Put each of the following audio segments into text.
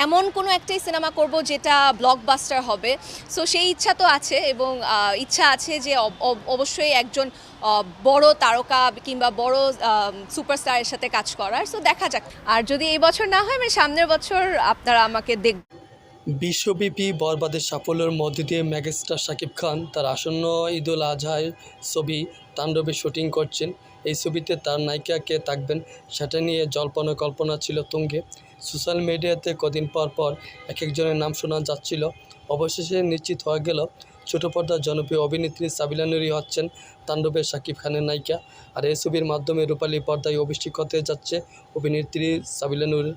এমন কোনো একটাই সিনেমা করব যেটা ব্লকবাস্টার হবে। সো সেই ইচ্ছা তো আছে এবং ইচ্ছা আছে যে অবশ্যই একজন বড় তারকা কিংবা বড় সুপারস্টারের সাথে কাজ করার। সো দেখা যাক। আর যদি এই বছর না হয় আমি সামনের বছর আপনারা আমাকে বিশ্বব্যাপী বরবাদের সাফল্যের মধ্য দিয়ে মেগাস্টার শাকিব খান তার আসন্ন ঈদুল আজহার ছবি তাণ্ডবে শুটিং করছেন। এই ছবিতে তার নায়িকা কে থাকবেন সেটা নিয়ে জল্পনা কল্পনা ছিল তুঙ্গে। সোশ্যাল মিডিয়াতে কদিন পর পর এক একজনের নাম শোনা যাচ্ছিল। অবশেষে নিশ্চিত হয়ে গেল ছোট পর্দার জনপ্রিয় অভিনেত্রী সাবিলা নূরি হচ্ছেন তাণ্ডবে শাকিব খানের নায়িকা। আর এই ছবির মাধ্যমে রূপালী পর্দায় অভিষেক হতে যাচ্ছে অভিনেত্রী সাবিলা নূর।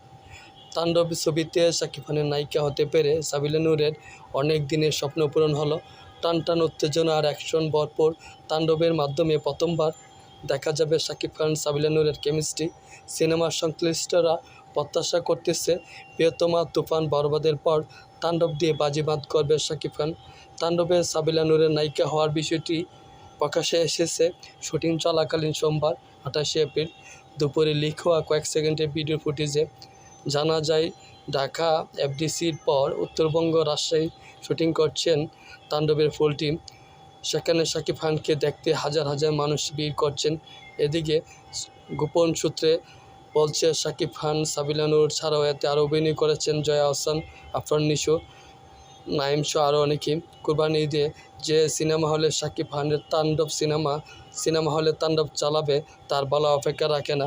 তাণ্ডব ছবিতে শাকিব খানের নায়িকা হতে পেরে সাবিলা নূরের অনেক দিনের স্বপ্ন পূরণ হলো। টানটান উত্তেজনা আর অ্যাকশন ভরপুর তাণ্ডবের মাধ্যমে প্রথমবার দেখা যাবে শাকিব খান সাবিলা নূরের কেমিস্ট্রি। সিনেমার সংশ্লিষ্টরা প্রত্যাশা করতেছে প্রিয়তমা তুফান বরবাদের পর তাণ্ডব দিয়ে বাজিমাত করবে শাকিব খান। তাণ্ডবে সাবিলা নূরের নায়িকা হওয়ার বিষয়টি প্রকাশে এসেছে শুটিং চলাকালীন সোমবার 28 এপ্রিল দুপুরে লিক হওয়া কয়েক সেকেন্ডের ভিডিও ফুটেজে। জানা যায় ঢাকা এফডিসির পর উত্তরবঙ্গ রাজশাহী শুটিং করছেন তাণ্ডবের ফুল টিম। সেখানে শাকিব খানকে দেখতে হাজার হাজার মানুষ ভিড় করছেন। এদিকে গোপন সূত্রে বলছে শাকিব খান সাবিলা নূর ছাড়াও এতে আরও অভিনয় করেছেন জয়া আহসান, আফরান নিশো, নাইম সহ আরও অনেকেই। কুরবানি ঈদে যে সিনেমা হলে শাকিব খানের তাণ্ডব সিনেমা হলে তাণ্ডব চালাবে তার বলা অপেক্ষা রাখে না।